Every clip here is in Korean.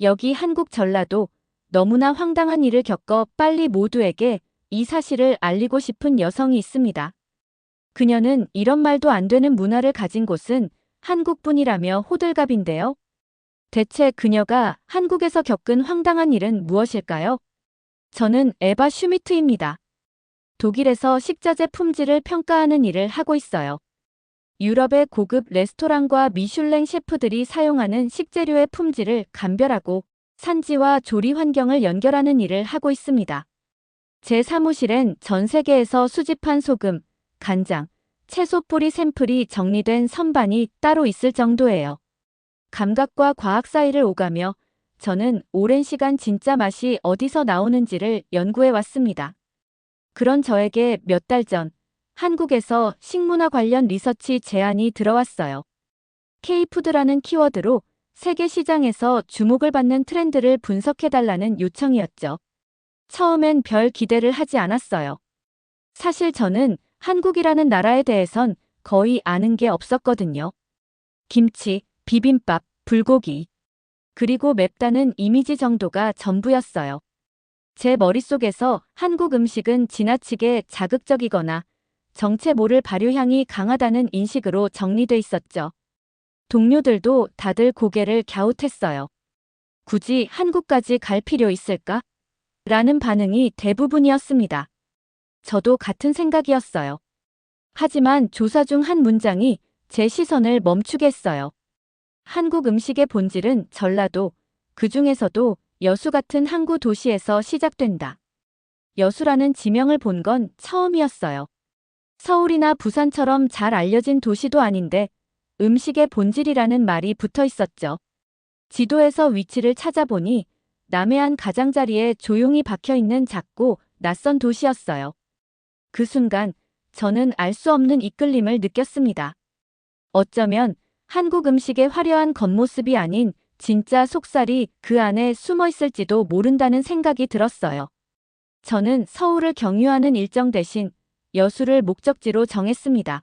여기 한국 전라도 너무나 황당한 일을 겪어 빨리 모두에게 이 사실을 알리고 싶은 여성이 있습니다. 그녀는 이런 말도 안 되는 문화를 가진 곳은 한국뿐이라며 호들갑인데요. 대체 그녀가 한국에서 겪은 황당한 일은 무엇일까요? 저는 에바 슈미트입니다. 독일에서 식자재 품질을 평가하는 일을 하고 있어요. 유럽의 고급 레스토랑과 미슐랭 셰프들이 사용하는 식재료의 품질을 감별하고 산지와 조리 환경을 연결하는 일을 하고 있습니다. 제 사무실엔 전 세계에서 수집한 소금, 간장, 채소 뿌리 샘플이 정리된 선반이 따로 있을 정도예요. 감각과 과학 사이를 오가며 저는 오랜 시간 진짜 맛이 어디서 나오는지를 연구해 왔습니다. 그런 저에게 몇 달 전 한국에서 식문화 관련 리서치 제안이 들어왔어요. K푸드라는 키워드로 세계 시장에서 주목을 받는 트렌드를 분석해달라는 요청이었죠. 처음엔 별 기대를 하지 않았어요. 사실 저는 한국이라는 나라에 대해선 거의 아는 게 없었거든요. 김치, 비빔밥, 불고기, 그리고 맵다는 이미지 정도가 전부였어요. 제 머릿속에서 한국 음식은 지나치게 자극적이거나 정체 모를 발효향이 강하다는 인식으로 정리돼 있었죠. 동료들도 다들 고개를 갸웃했어요. 굳이 한국까지 갈 필요 있을까? 라는 반응이 대부분이었습니다. 저도 같은 생각이었어요. 하지만 조사 중 한 문장이 제 시선을 멈추게 했어요. 한국 음식의 본질은 전라도, 그 중에서도 여수 같은 항구 도시에서 시작된다. 여수라는 지명을 본 건 처음이었어요. 서울이나 부산처럼 잘 알려진 도시도 아닌데 음식의 본질이라는 말이 붙어 있었죠. 지도에서 위치를 찾아보니 남해안 가장자리에 조용히 박혀있는 작고 낯선 도시였어요. 그 순간 저는 알 수 없는 이끌림을 느꼈습니다. 어쩌면 한국 음식의 화려한 겉모습이 아닌 진짜 속살이 그 안에 숨어 있을지도 모른다는 생각이 들었어요. 저는 서울을 경유하는 일정 대신 여수를 목적지로 정했습니다.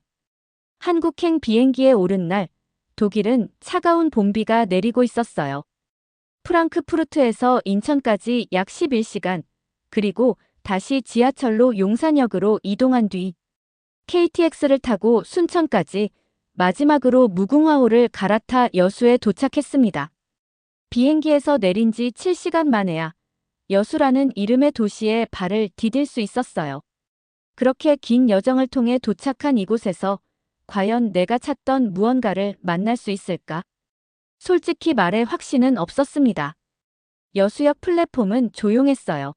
한국행 비행기에 오른 날, 독일은 차가운 봄비가 내리고 있었어요. 프랑크푸르트에서 인천까지 약 11시간, 그리고 다시 지하철로 용산역으로 이동한 뒤 KTX를 타고 순천까지 마지막으로 무궁화호를 갈아타 여수에 도착했습니다. 비행기에서 내린 지 7시간 만에야 여수라는 이름의 도시에 발을 디딜 수 있었어요. 그렇게 긴 여정을 통해 도착한 이곳에서 과연 내가 찾던 무언가를 만날 수 있을까? 솔직히 말해 확신은 없었습니다. 여수역 플랫폼은 조용했어요.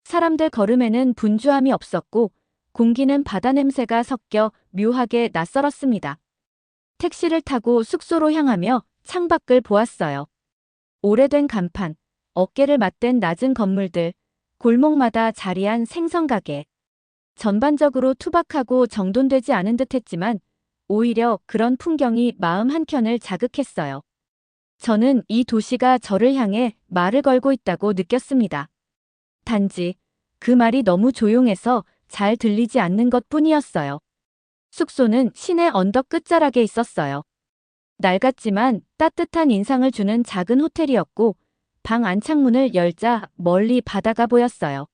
사람들 걸음에는 분주함이 없었고 공기는 바다 냄새가 섞여 묘하게 낯설었습니다. 택시를 타고 숙소로 향하며 창밖을 보았어요. 오래된 간판, 어깨를 맞댄 낮은 건물들, 골목마다 자리한 생선가게. 전반적으로 투박하고 정돈되지 않은 듯했지만 오히려 그런 풍경이 마음 한켠을 자극했어요. 저는 이 도시가 저를 향해 말을 걸고 있다고 느꼈습니다. 단지 그 말이 너무 조용해서 잘 들리지 않는 것뿐이었어요. 숙소는 시내 언덕 끝자락에 있었어요. 낡았지만 따뜻한 인상을 주는 작은 호텔이었고 방 안창문을 열자 멀리 바다가 보였어요.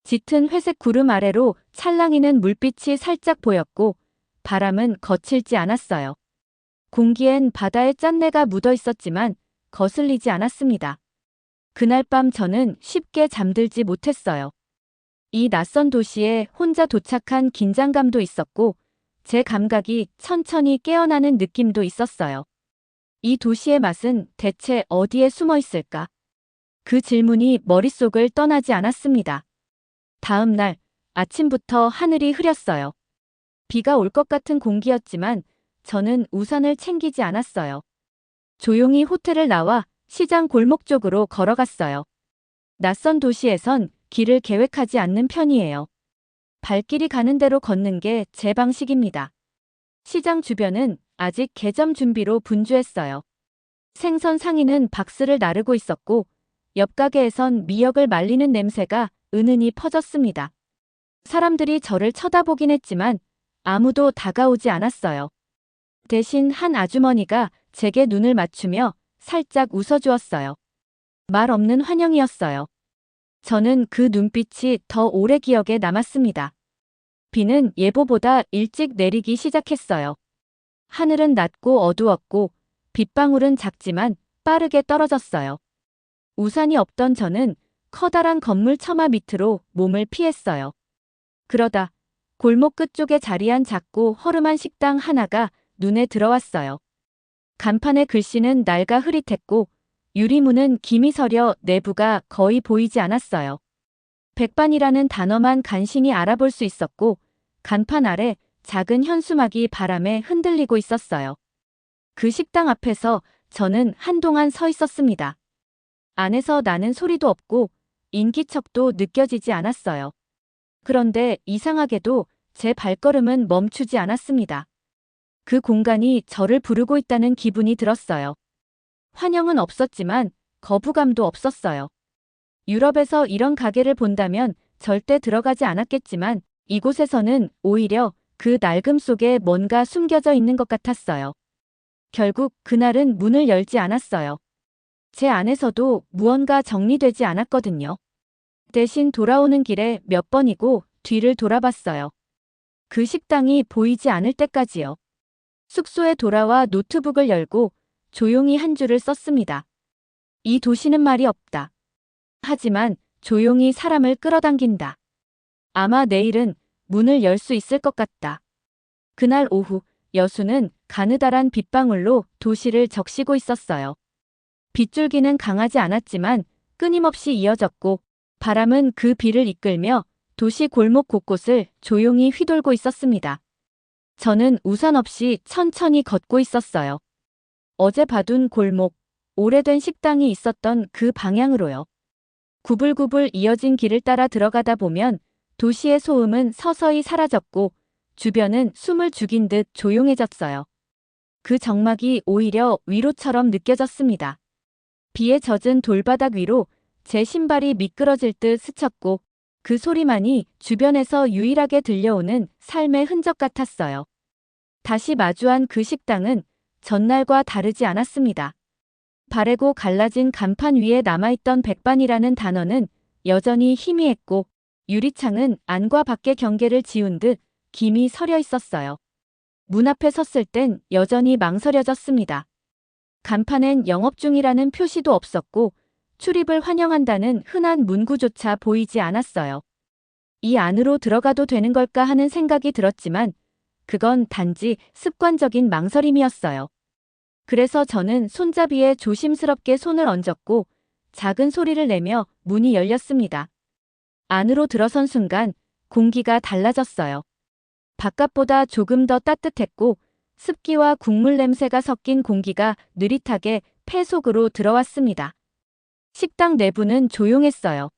짙은 회색 구름 아래로 찰랑이는 물빛이 살짝 보였고 바람은 거칠지 않았어요. 공기엔 바다의 짠내가 묻어 있었지만 거슬리지 않았습니다. 그날 밤 저는 쉽게 잠들지 못했어요. 이 낯선 도시에 혼자 도착한 긴장감도 있었고 제 감각이 천천히 깨어나는 느낌도 있었어요. 이 도시의 맛은 대체 어디에 숨어 있을까? 그 질문이 머릿속을 떠나지 않았습니다. 다음 날 아침부터 하늘이 흐렸어요. 비가 올 것 같은 공기였지만 저는 우산을 챙기지 않았어요. 조용히 호텔을 나와 시장 골목 쪽으로 걸어갔어요. 낯선 도시에선 길을 계획하지 않는 편이에요. 발길이 가는 대로 걷는 게 제 방식입니다. 시장 주변은 아직 개점 준비로 분주했어요. 생선 상인은 박스를 나르고 있었고 옆 가게에선 미역을 말리는 냄새가 은은히 퍼졌습니다. 사람들이 저를 쳐다보긴 했지만 아무도 다가오지 않았어요. 대신 한 아주머니가 제게 눈을 맞추며 살짝 웃어주었어요. 말 없는 환영이었어요. 저는 그 눈빛이 더 오래 기억에 남았습니다. 비는 예보보다 일찍 내리기 시작했어요. 하늘은 낮고 어두웠고 빗방울은 작지만 빠르게 떨어졌어요. 우산이 없던 저는 커다란 건물 처마 밑으로 몸을 피했어요. 그러다 골목 끝쪽에 자리한 작고 허름한 식당 하나가 눈에 들어왔어요. 간판의 글씨는 낡아 흐릿했고 유리문은 김이 서려 내부가 거의 보이지 않았어요. 백반이라는 단어만 간신히 알아볼 수 있었고 간판 아래 작은 현수막이 바람에 흔들리고 있었어요. 그 식당 앞에서 저는 한동안 서 있었습니다. 안에서 나는 소리도 없고 인기척도 느껴지지 않았어요. 그런데 이상하게도 제 발걸음은 멈추지 않았습니다. 그 공간이 저를 부르고 있다는 기분이 들었어요. 환영은 없었지만 거부감도 없었어요. 유럽에서 이런 가게를 본다면 절대 들어가지 않았겠지만 이곳에서는 오히려 그 낡음 속에 뭔가 숨겨져 있는 것 같았어요. 결국 그날은 문을 열지 않았어요. 제 안에서도 무언가 정리되지 않았거든요. 대신 돌아오는 길에 몇 번이고 뒤를 돌아봤어요. 그 식당이 보이지 않을 때까지요. 숙소에 돌아와 노트북을 열고 조용히 한 줄을 썼습니다. 이 도시는 말이 없다. 하지만 조용히 사람을 끌어당긴다. 아마 내일은 문을 열 수 있을 것 같다. 그날 오후 여수는 가느다란 빗방울로 도시를 적시고 있었어요. 빗줄기는 강하지 않았지만 끊임없이 이어졌고 바람은 그 비를 이끌며 도시 골목 곳곳을 조용히 휘돌고 있었습니다. 저는 우산 없이 천천히 걷고 있었어요. 어제 봐둔 골목, 오래된 식당이 있었던 그 방향으로요. 구불구불 이어진 길을 따라 들어가다 보면 도시의 소음은 서서히 사라졌고 주변은 숨을 죽인 듯 조용해졌어요. 그 정막이 오히려 위로처럼 느껴졌습니다. 비에 젖은 돌바닥 위로 제 신발이 미끄러질 듯 스쳤고 그 소리만이 주변에서 유일하게 들려오는 삶의 흔적 같았어요. 다시 마주한 그 식당은 전날과 다르지 않았습니다. 바래고 갈라진 간판 위에 남아있던 백반이라는 단어는 여전히 희미했고 유리창은 안과 밖의 경계를 지운 듯 김이 서려 있었어요. 문 앞에 섰을 땐 여전히 망설여졌습니다. 간판엔 영업 중이라는 표시도 없었고 출입을 환영한다는 흔한 문구조차 보이지 않았어요. 이 안으로 들어가도 되는 걸까 하는 생각이 들었지만 그건 단지 습관적인 망설임이었어요. 그래서 저는 손잡이에 조심스럽게 손을 얹었고 작은 소리를 내며 문이 열렸습니다. 안으로 들어선 순간 공기가 달라졌어요. 바깥보다 조금 더 따뜻했고 습기와 국물 냄새가 섞인 공기가 느릿하게 폐 속으로 들어왔습니다. 식당 내부는 조용했어요.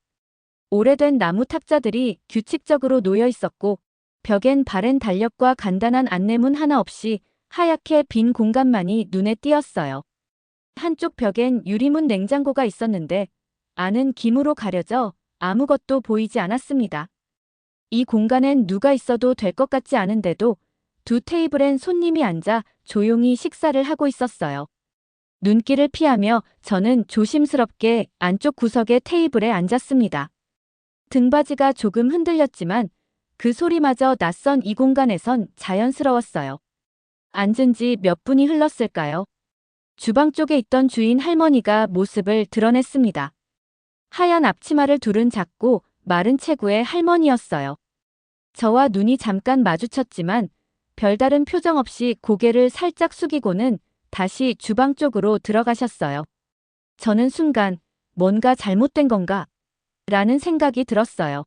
오래된 나무 탁자들이 규칙적으로 놓여 있었고 벽엔 바랜 달력과 간단한 안내문 하나 없이 하얗게 빈 공간만이 눈에 띄었어요. 한쪽 벽엔 유리문 냉장고가 있었는데 안은 김으로 가려져 아무것도 보이지 않았습니다. 이 공간엔 누가 있어도 될 것 같지 않은데도 두 테이블엔 손님이 앉아 조용히 식사를 하고 있었어요. 눈길을 피하며 저는 조심스럽게 안쪽 구석의 테이블에 앉았습니다. 등받이가 조금 흔들렸지만 그 소리마저 낯선 이 공간에선 자연스러웠어요. 앉은 지 몇 분이 흘렀을까요? 주방 쪽에 있던 주인 할머니가 모습을 드러냈습니다. 하얀 앞치마를 두른 작고 마른 체구의 할머니였어요. 저와 눈이 잠깐 마주쳤지만 별다른 표정 없이 고개를 살짝 숙이고는 다시 주방 쪽으로 들어가셨어요. 저는 순간 뭔가 잘못된 건가? 라는 생각이 들었어요.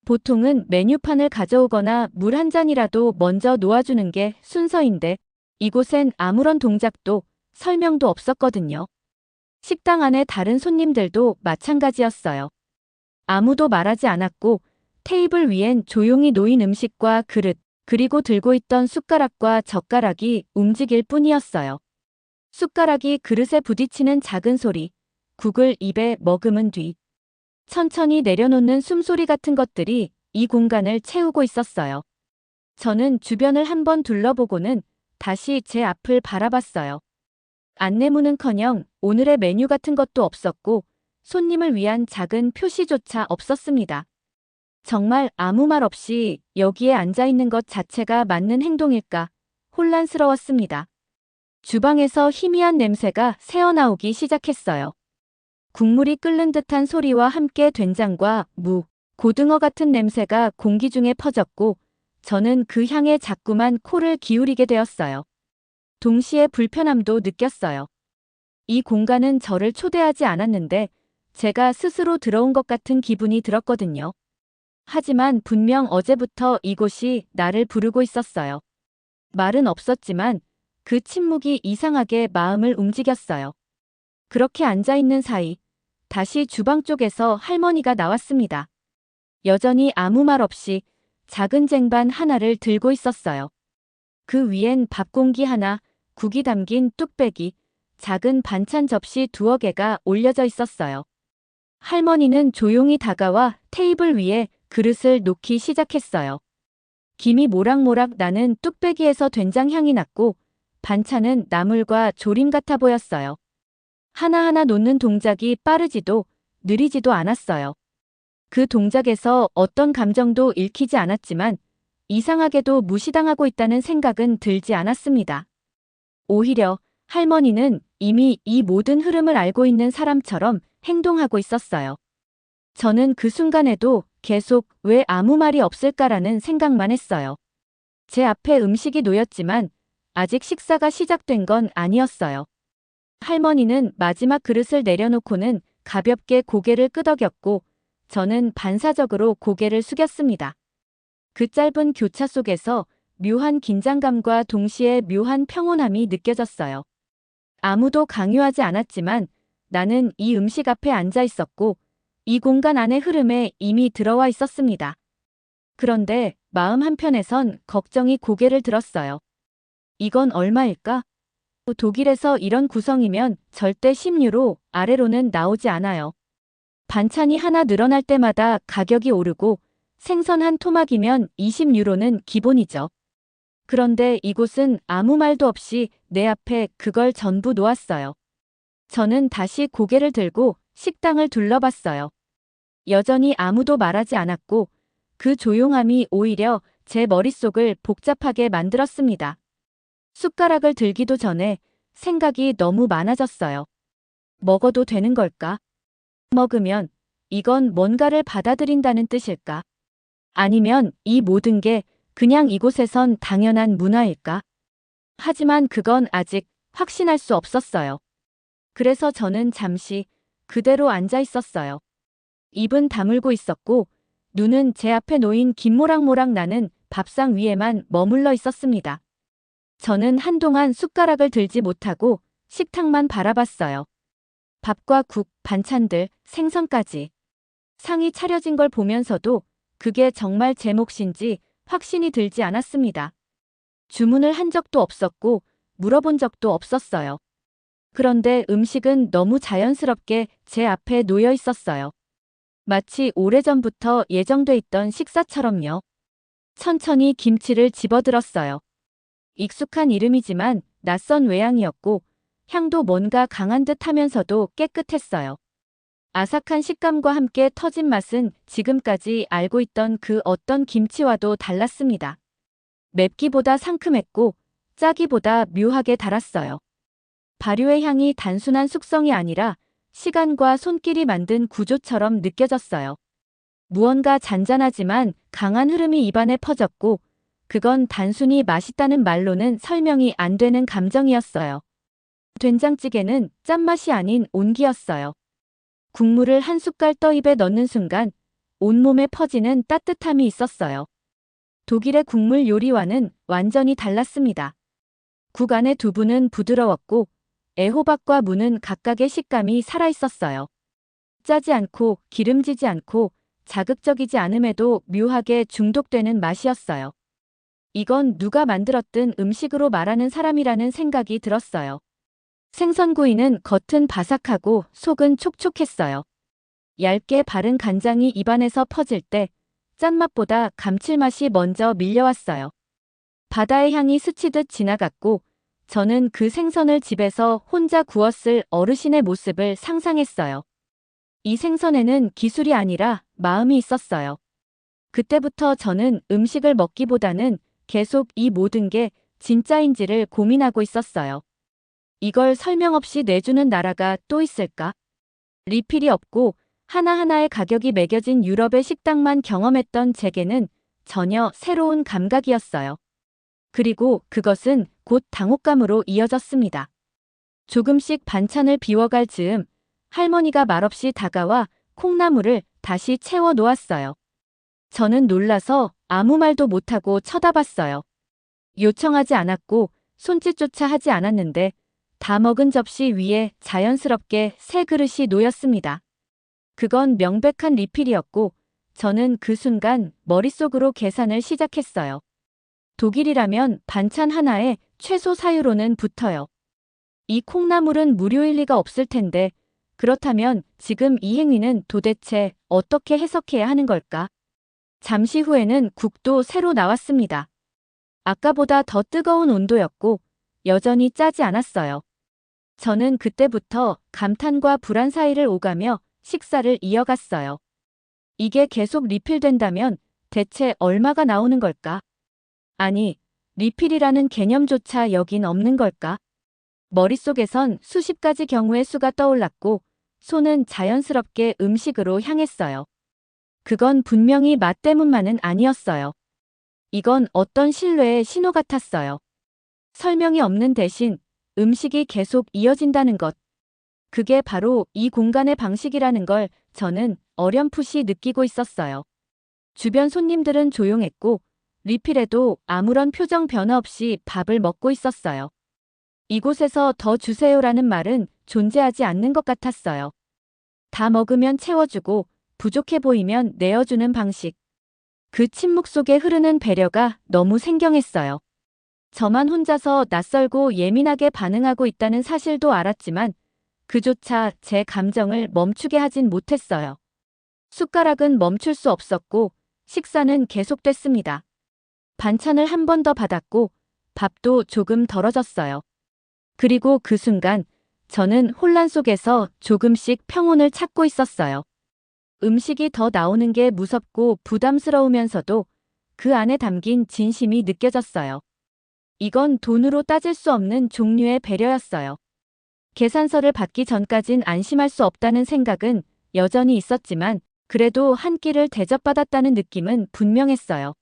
보통은 메뉴판을 가져오거나 물 한 잔이라도 먼저 놓아주는 게 순서인데 이곳엔 아무런 동작도 설명도 없었거든요. 식당 안에 다른 손님들도 마찬가지였어요. 아무도 말하지 않았고 테이블 위엔 조용히 놓인 음식과 그릇, 그리고 들고 있던 숟가락과 젓가락이 움직일 뿐이었어요. 숟가락이 그릇에 부딪히는 작은 소리, 국을 입에 머금은 뒤 천천히 내려놓는 숨소리 같은 것들이 이 공간을 채우고 있었어요. 저는 주변을 한번 둘러보고는 다시 제 앞을 바라봤어요. 안내문은커녕 오늘의 메뉴 같은 것도 없었고 손님을 위한 작은 표시조차 없었습니다. 정말 아무 말 없이 여기에 앉아 있는 것 자체가 맞는 행동일까 혼란스러웠습니다. 주방에서 희미한 냄새가 새어나오기 시작했어요. 국물이 끓는 듯한 소리와 함께 된장과 무, 고등어 같은 냄새가 공기 중에 퍼졌고 저는 그 향에 자꾸만 코를 기울이게 되었어요. 동시에 불편함도 느꼈어요. 이 공간은 저를 초대하지 않았는데 제가 스스로 들어온 것 같은 기분이 들었거든요. 하지만 분명 어제부터 이곳이 나를 부르고 있었어요. 말은 없었지만 그 침묵이 이상하게 마음을 움직였어요. 그렇게 앉아있는 사이 다시 주방 쪽에서 할머니가 나왔습니다. 여전히 아무 말 없이 작은 쟁반 하나를 들고 있었어요. 그 위엔 밥 공기 하나, 국이 담긴 뚝배기, 작은 반찬 접시 2-어 개가 올려져 있었어요. 할머니는 조용히 다가와 테이블 위에 그릇을 놓기 시작했어요. 김이 모락모락 나는 뚝배기에서 된장 향이 났고 반찬은 나물과 조림 같아 보였어요. 하나하나 놓는 동작이 빠르지도 느리지도 않았어요. 그 동작에서 어떤 감정도 읽히지 않았지만 이상하게도 무시당하고 있다는 생각은 들지 않았습니다. 오히려 할머니는 이미 이 모든 흐름을 알고 있는 사람처럼 행동하고 있었어요. 저는 그 순간에도 계속 왜 아무 말이 없을까라는 생각만 했어요. 제 앞에 음식이 놓였지만 아직 식사가 시작된 건 아니었어요. 할머니는 마지막 그릇을 내려놓고는 가볍게 고개를 끄덕였고 저는 반사적으로 고개를 숙였습니다. 그 짧은 교차 속에서 묘한 긴장감과 동시에 묘한 평온함이 느껴졌어요. 아무도 강요하지 않았지만 나는 이 음식 앞에 앉아 있었고 이 공간 안의 흐름에 이미 들어와 있었습니다. 그런데 마음 한편에선 걱정이 고개를 들었어요. 이건 얼마일까? 독일에서 이런 구성이면 절대 10유로 아래로는 나오지 않아요. 반찬이 하나 늘어날 때마다 가격이 오르고 생선 한 토막이면 20유로는 기본이죠. 그런데 이곳은 아무 말도 없이 내 앞에 그걸 전부 놓았어요. 저는 다시 고개를 들고 식당을 둘러봤어요. 여전히 아무도 말하지 않았고 그 조용함이 오히려 제 머릿속을 복잡하게 만들었습니다. 숟가락을 들기도 전에 생각이 너무 많아졌어요. 먹어도 되는 걸까? 먹으면 이건 뭔가를 받아들인다는 뜻일까? 아니면 이 모든 게 그냥 이곳에선 당연한 문화일까? 하지만 그건 아직 확신할 수 없었어요. 그래서 저는 잠시 그대로 앉아 있었어요. 입은 다물고 있었고 눈은 제 앞에 놓인 긴 모락모락 나는 밥상 위에만 머물러 있었습니다. 저는 한동안 숟가락을 들지 못하고 식탁만 바라봤어요. 밥과 국, 반찬들, 생선까지. 상이 차려진 걸 보면서도 그게 정말 제 몫인지 확신이 들지 않았습니다. 주문을 한 적도 없었고 물어본 적도 없었어요. 그런데 음식은 너무 자연스럽게 제 앞에 놓여 있었어요. 마치 오래전부터 예정돼 있던 식사처럼요. 천천히 김치를 집어들었어요. 익숙한 이름이지만 낯선 외양이었고 향도 뭔가 강한 듯 하면서도 깨끗했어요. 아삭한 식감과 함께 터진 맛은 지금까지 알고 있던 그 어떤 김치와도 달랐습니다. 맵기보다 상큼했고 짜기보다 묘하게 달았어요. 발효의 향이 단순한 숙성이 아니라 시간과 손길이 만든 구조처럼 느껴졌어요. 무언가 잔잔하지만 강한 흐름이 입안에 퍼졌고 그건 단순히 맛있다는 말로는 설명이 안 되는 감정이었어요. 된장찌개는 짠맛이 아닌 온기였어요. 국물을 한 숟갈 떠 입에 넣는 순간 온몸에 퍼지는 따뜻함이 있었어요. 독일의 국물 요리와는 완전히 달랐습니다. 국 안의 두부는 부드러웠고 애호박과 무는 각각의 식감이 살아있었어요. 짜지 않고 기름지지 않고 자극적이지 않음에도 묘하게 중독되는 맛이었어요. 이건 누가 만들었든 음식으로 말하는 사람이라는 생각이 들었어요. 생선구이는 겉은 바삭하고 속은 촉촉했어요. 얇게 바른 간장이 입안에서 퍼질 때 짠맛보다 감칠맛이 먼저 밀려왔어요. 바다의 향이 스치듯 지나갔고 저는 그 생선을 집에서 혼자 구웠을 어르신의 모습을 상상했어요. 이 생선에는 기술이 아니라 마음이 있었어요. 그때부터 저는 음식을 먹기보다는 계속 이 모든 게 진짜인지를 고민하고 있었어요. 이걸 설명 없이 내주는 나라가 또 있을까? 리필이 없고 하나하나의 가격이 매겨진 유럽의 식당만 경험했던 제게는 전혀 새로운 감각이었어요. 그리고 그것은 곧 당혹감으로 이어졌습니다. 조금씩 반찬을 비워갈 즈음 할머니가 말없이 다가와 콩나물을 다시 채워 놓았어요. 저는 놀라서 아무 말도 못하고 쳐다봤어요. 요청하지 않았고 손짓조차 하지 않았는데 다 먹은 접시 위에 자연스럽게 새 그릇이 놓였습니다. 그건 명백한 리필이었고 저는 그 순간 머릿속으로 계산을 시작했어요. 독일이라면 반찬 하나에 최소 사유로는 붙어요. 이 콩나물은 무료일 리가 없을 텐데 그렇다면 지금 이 행위는 도대체 어떻게 해석해야 하는 걸까? 잠시 후에는 국도 새로 나왔습니다. 아까보다 더 뜨거운 온도였고 여전히 짜지 않았어요. 저는 그때부터 감탄과 불안 사이를 오가며 식사를 이어갔어요. 이게 계속 리필된다면 대체 얼마가 나오는 걸까? 아니, 리필이라는 개념조차 여긴 없는 걸까? 머릿속에선 수십 가지 경우의 수가 떠올랐고 손은 자연스럽게 음식으로 향했어요. 그건 분명히 맛 때문만은 아니었어요. 이건 어떤 신뢰의 신호 같았어요. 설명이 없는 대신 음식이 계속 이어진다는 것. 그게 바로 이 공간의 방식이라는 걸 저는 어렴풋이 느끼고 있었어요. 주변 손님들은 조용했고 리필에도 아무런 표정 변화 없이 밥을 먹고 있었어요. 이곳에서 더 주세요라는 말은 존재하지 않는 것 같았어요. 다 먹으면 채워주고 부족해 보이면 내어주는 방식. 그 침묵 속에 흐르는 배려가 너무 생경했어요. 저만 혼자서 낯설고 예민하게 반응하고 있다는 사실도 알았지만 그조차 제 감정을 멈추게 하진 못했어요. 숟가락은 멈출 수 없었고 식사는 계속됐습니다. 반찬을 한 번 더 받았고 밥도 조금 덜어졌어요. 그리고 그 순간 저는 혼란 속에서 조금씩 평온을 찾고 있었어요. 음식이 더 나오는 게 무섭고 부담스러우면서도 그 안에 담긴 진심이 느껴졌어요. 이건 돈으로 따질 수 없는 종류의 배려였어요. 계산서를 받기 전까진 안심할 수 없다는 생각은 여전히 있었지만 그래도 한 끼를 대접받았다는 느낌은 분명했어요.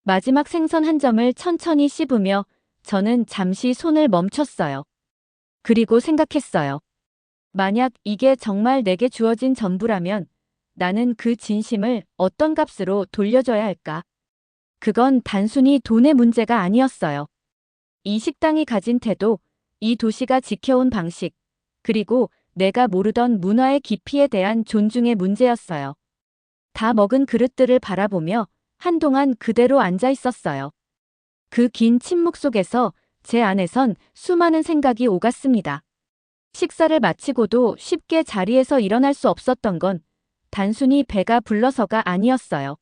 마지막 생선 한 점을 천천히 씹으며 저는 잠시 손을 멈췄어요. 그리고 생각했어요. 만약 이게 정말 내게 주어진 전부라면 나는 그 진심을 어떤 값으로 돌려줘야 할까? 그건 단순히 돈의 문제가 아니었어요. 이 식당이 가진 태도, 이 도시가 지켜온 방식, 그리고 내가 모르던 문화의 깊이에 대한 존중의 문제였어요. 다 먹은 그릇들을 바라보며 한동안 그대로 앉아 있었어요. 그 긴 침묵 속에서 제 안에선 수많은 생각이 오갔습니다. 식사를 마치고도 쉽게 자리에서 일어날 수 없었던 건 단순히 배가 불러서가 아니었어요.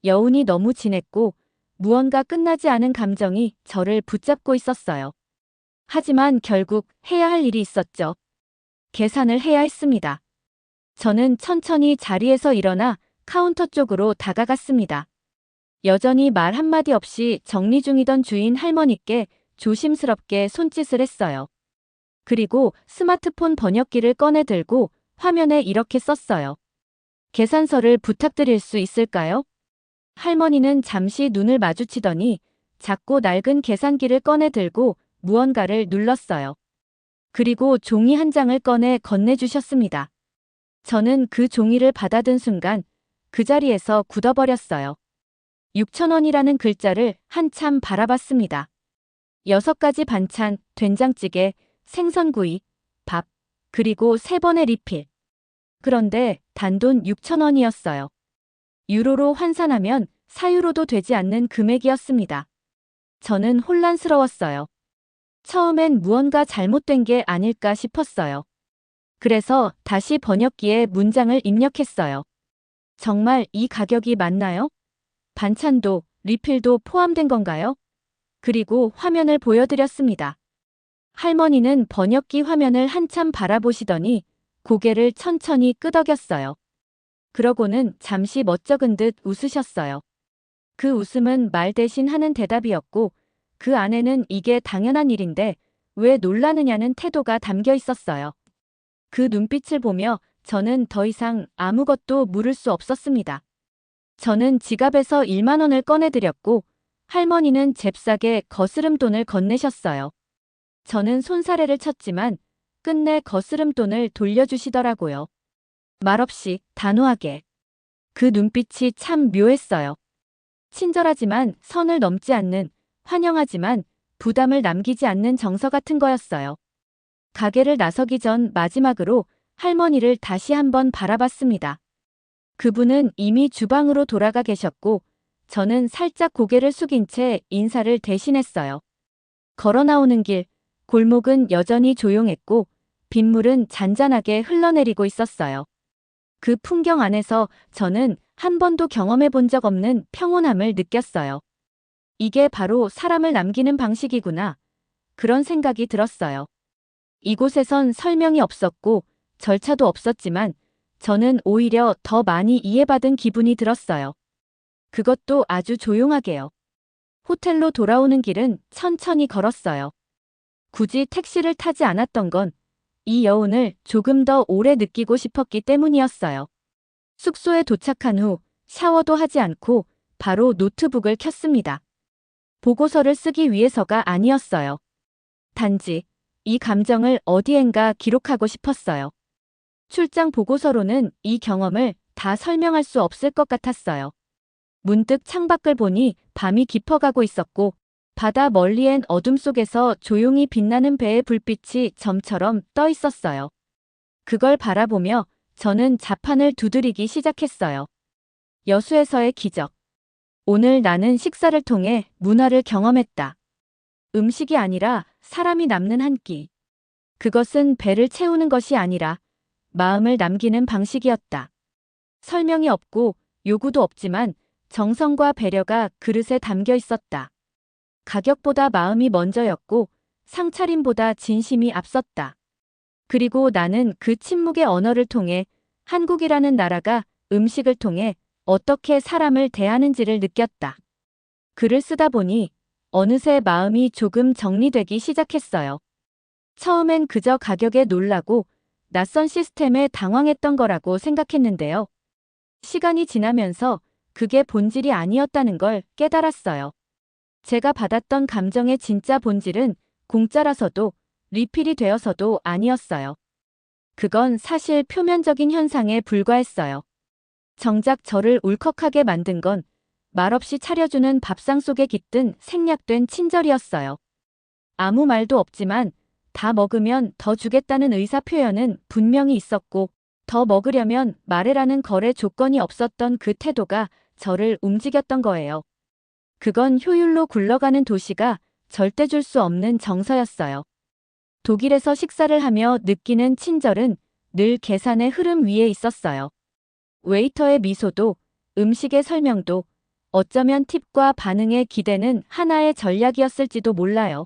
여운이 너무 진했고 무언가 끝나지 않은 감정이 저를 붙잡고 있었어요. 하지만 결국 해야 할 일이 있었죠. 계산을 해야 했습니다. 저는 천천히 자리에서 일어나 카운터 쪽으로 다가갔습니다. 여전히 말 한마디 없이 정리 중이던 주인 할머니께 조심스럽게 손짓을 했어요. 그리고 스마트폰 번역기를 꺼내 들고 화면에 이렇게 썼어요. 계산서를 부탁드릴 수 있을까요? 할머니는 잠시 눈을 마주치더니 작고 낡은 계산기를 꺼내 들고 무언가를 눌렀어요. 그리고 종이 한 장을 꺼내 건네주셨습니다. 저는 그 종이를 받아든 순간 그 자리에서 굳어버렸어요. 6,000원이라는 글자를 한참 바라봤습니다. 6가지 반찬, 된장찌개, 생선구이, 밥, 그리고 3번의 리필. 그런데 단돈 6,000원이었어요. 유로로 환산하면 사유로도 되지 않는 금액이었습니다. 저는 혼란스러웠어요. 처음엔 무언가 잘못된 게 아닐까 싶었어요. 그래서 다시 번역기에 문장을 입력했어요. 정말 이 가격이 맞나요? 반찬도, 리필도 포함된 건가요? 그리고 화면을 보여드렸습니다. 할머니는 번역기 화면을 한참 바라보시더니 고개를 천천히 끄덕였어요. 그러고는 잠시 멋쩍은 듯 웃으셨어요. 그 웃음은 말 대신 하는 대답이었고 그 안에는 이게 당연한 일인데 왜 놀라느냐는 태도가 담겨 있었어요. 그 눈빛을 보며 저는 더 이상 아무것도 물을 수 없었습니다. 저는 지갑에서 1만 원을 꺼내드렸고 할머니는 잽싸게 거스름돈을 건네셨어요. 저는 손사래를 쳤지만 끝내 거스름돈을 돌려주시더라고요. 말없이 단호하게. 그 눈빛이 참 묘했어요. 친절하지만 선을 넘지 않는, 환영하지만 부담을 남기지 않는 정서 같은 거였어요. 가게를 나서기 전 마지막으로 할머니를 다시 한번 바라봤습니다. 그분은 이미 주방으로 돌아가 계셨고 저는 살짝 고개를 숙인 채 인사를 대신했어요. 걸어 나오는 길, 골목은 여전히 조용했고 빗물은 잔잔하게 흘러내리고 있었어요. 그 풍경 안에서 저는 한 번도 경험해 본 적 없는 평온함을 느꼈어요. 이게 바로 사람을 남기는 방식이구나. 그런 생각이 들었어요. 이곳에선 설명이 없었고 절차도 없었지만 저는 오히려 더 많이 이해받은 기분이 들었어요. 그것도 아주 조용하게요. 호텔로 돌아오는 길은 천천히 걸었어요. 굳이 택시를 타지 않았던 건 이 여운을 조금 더 오래 느끼고 싶었기 때문이었어요. 숙소에 도착한 후 샤워도 하지 않고 바로 노트북을 켰습니다. 보고서를 쓰기 위해서가 아니었어요. 단지 이 감정을 어디엔가 기록하고 싶었어요. 출장 보고서로는 이 경험을 다 설명할 수 없을 것 같았어요. 문득 창밖을 보니 밤이 깊어가고 있었고 바다 멀리엔 어둠 속에서 조용히 빛나는 배의 불빛이 점처럼 떠 있었어요. 그걸 바라보며 저는 자판을 두드리기 시작했어요. 여수에서의 기적. 오늘 나는 식사를 통해 문화를 경험했다. 음식이 아니라 사람이 남는 한 끼. 그것은 배를 채우는 것이 아니라 마음을 남기는 방식이었다. 설명이 없고 요구도 없지만 정성과 배려가 그릇에 담겨 있었다. 가격보다 마음이 먼저였고 상차림보다 진심이 앞섰다. 그리고 나는 그 침묵의 언어를 통해 한국이라는 나라가 음식을 통해 어떻게 사람을 대하는지를 느꼈다. 글을 쓰다 보니 어느새 마음이 조금 정리되기 시작했어요. 처음엔 그저 가격에 놀라고 낯선 시스템에 당황했던 거라고 생각했는데요. 시간이 지나면서 그게 본질이 아니었다는 걸 깨달았어요. 제가 받았던 감정의 진짜 본질은 공짜라서도 리필이 되어서도 아니었어요. 그건 사실 표면적인 현상에 불과했어요. 정작 저를 울컥하게 만든 건 말없이 차려주는 밥상 속에 깃든 생략된 친절이었어요. 아무 말도 없지만 다 먹으면 더 주겠다는 의사 표현은 분명히 있었고 더 먹으려면 말해라는 거래 조건이 없었던 그 태도가 저를 움직였던 거예요. 그건 효율로 굴러가는 도시가 절대 줄 수 없는 정서였어요. 독일에서 식사를 하며 느끼는 친절은 늘 계산의 흐름 위에 있었어요. 웨이터의 미소도 음식의 설명도 어쩌면 팁과 반응의 기대는 하나의 전략이었을지도 몰라요.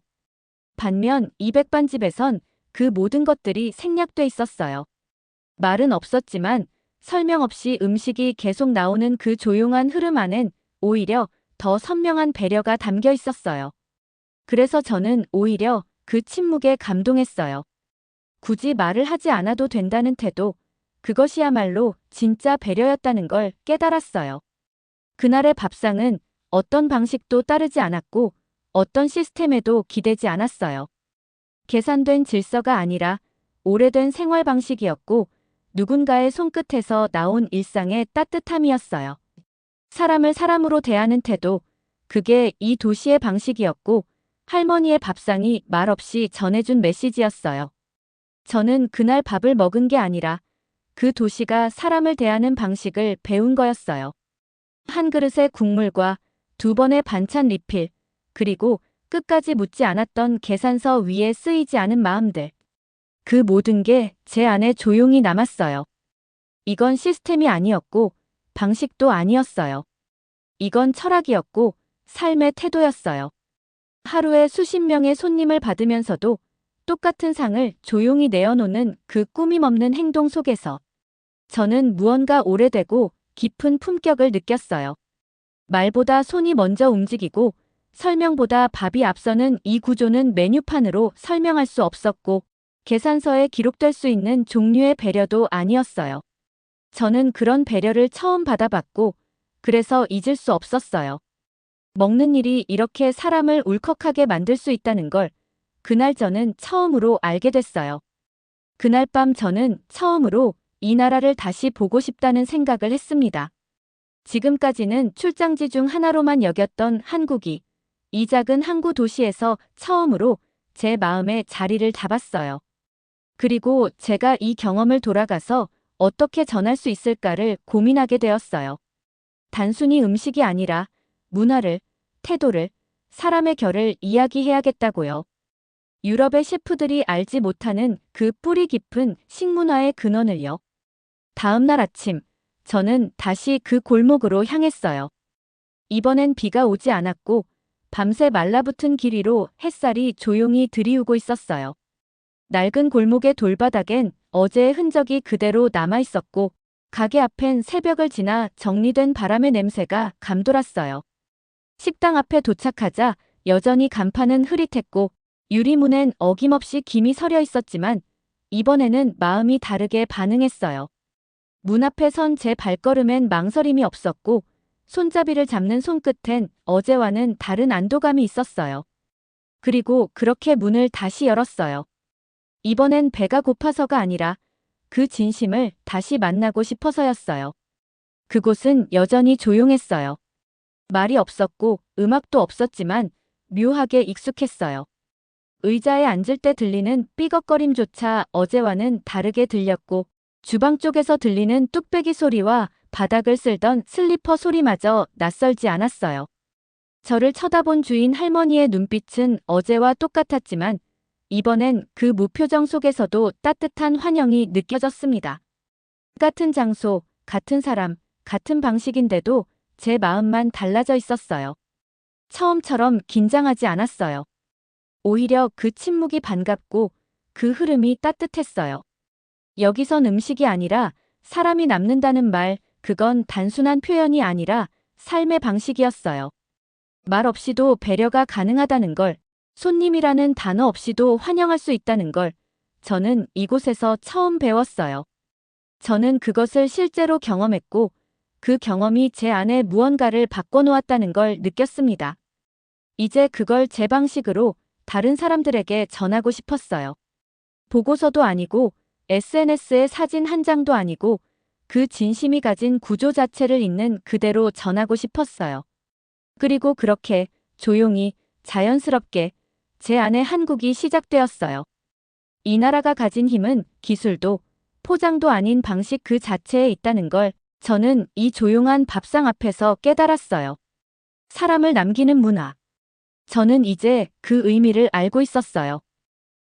반면 200반집에선 그 모든 것들이 생략돼 있었어요. 말은 없었지만 설명 없이 음식이 계속 나오는 그 조용한 흐름 안엔 오히려 더 선명한 배려가 담겨 있었어요. 그래서 저는 오히려 그 침묵에 감동했어요. 굳이 말을 하지 않아도 된다는 태도, 그것이야말로 진짜 배려였다는 걸 깨달았어요. 그날의 밥상은 어떤 방식도 따르지 않았고 어떤 시스템에도 기대지 않았어요. 계산된 질서가 아니라 오래된 생활 방식이었고 누군가의 손끝에서 나온 일상의 따뜻함이었어요. 사람을 사람으로 대하는 태도, 그게 이 도시의 방식이었고 할머니의 밥상이 말없이 전해준 메시지였어요. 저는 그날 밥을 먹은 게 아니라 그 도시가 사람을 대하는 방식을 배운 거였어요. 한 그릇의 국물과 2번의 반찬 리필, 그리고 끝까지 묻지 않았던 계산서 위에 쓰이지 않은 마음들. 그 모든 게 제 안에 조용히 남았어요. 이건 시스템이 아니었고 방식도 아니었어요. 이건 철학이었고 삶의 태도였어요. 하루에 수십 명의 손님을 받으면서도 똑같은 상을 조용히 내어놓는 그 꾸밈없는 행동 속에서 저는 무언가 오래되고 깊은 품격을 느꼈어요. 말보다 손이 먼저 움직이고 설명보다 밥이 앞서는 이 구조는 메뉴판으로 설명할 수 없었고 계산서에 기록될 수 있는 종류의 배려도 아니었어요. 저는 그런 배려를 처음 받아봤고 그래서 잊을 수 없었어요. 먹는 일이 이렇게 사람을 울컥하게 만들 수 있다는 걸 그날 저는 처음으로 알게 됐어요. 그날 밤 저는 처음으로 이 나라를 다시 보고 싶다는 생각을 했습니다. 지금까지는 출장지 중 하나로만 여겼던 한국이 이 작은 항구 도시에서 처음으로 제 마음에 자리를 잡았어요. 그리고 제가 이 경험을 돌아가서 어떻게 전할 수 있을까를 고민하게 되었어요. 단순히 음식이 아니라 문화를, 태도를, 사람의 결을 이야기해야겠다고요. 유럽의 셰프들이 알지 못하는 그 뿌리 깊은 식문화의 근원을요. 다음 날 아침, 저는 다시 그 골목으로 향했어요. 이번엔 비가 오지 않았고 밤새 말라붙은 길 위로 햇살이 조용히 들이우고 있었어요. 낡은 골목의 돌바닥엔 어제의 흔적이 그대로 남아있었고 가게 앞엔 새벽을 지나 정리된 바람의 냄새가 감돌았어요. 식당 앞에 도착하자 여전히 간판은 흐릿했고 유리문엔 어김없이 김이 서려 있었지만 이번에는 마음이 다르게 반응했어요. 문 앞에 선 제 발걸음엔 망설임이 없었고 손잡이를 잡는 손끝엔 어제와는 다른 안도감이 있었어요. 그리고 그렇게 문을 다시 열었어요. 이번엔 배가 고파서가 아니라 그 진심을 다시 만나고 싶어서였어요. 그곳은 여전히 조용했어요. 말이 없었고 음악도 없었지만 묘하게 익숙했어요. 의자에 앉을 때 들리는 삐걱거림조차 어제와는 다르게 들렸고 주방 쪽에서 들리는 뚝배기 소리와 바닥을 쓸던 슬리퍼 소리마저 낯설지 않았어요. 저를 쳐다본 주인 할머니의 눈빛은 어제와 똑같았지만 이번엔 그 무표정 속에서도 따뜻한 환영이 느껴졌습니다. 같은 장소, 같은 사람, 같은 방식인데도 제 마음만 달라져 있었어요. 처음처럼 긴장하지 않았어요. 오히려 그 침묵이 반갑고 그 흐름이 따뜻했어요. 여기선 음식이 아니라 사람이 남는다는 말, 그건 단순한 표현이 아니라 삶의 방식이었어요. 말 없이도 배려가 가능하다는 걸, 손님이라는 단어 없이도 환영할 수 있다는 걸 저는 이곳에서 처음 배웠어요. 저는 그것을 실제로 경험했고 그 경험이 제 안에 무언가를 바꿔놓았다는 걸 느꼈습니다. 이제 그걸 제 방식으로 다른 사람들에게 전하고 싶었어요. 보고서도 아니고 SNS의 사진 한 장도 아니고 그 진심이 가진 구조 자체를 있는 그대로 전하고 싶었어요. 그리고 그렇게 조용히 자연스럽게 제 안에 한국이 시작되었어요. 이 나라가 가진 힘은 기술도 포장도 아닌 방식 그 자체에 있다는 걸 저는 이 조용한 밥상 앞에서 깨달았어요. 사람을 남기는 문화. 저는 이제 그 의미를 알고 있었어요.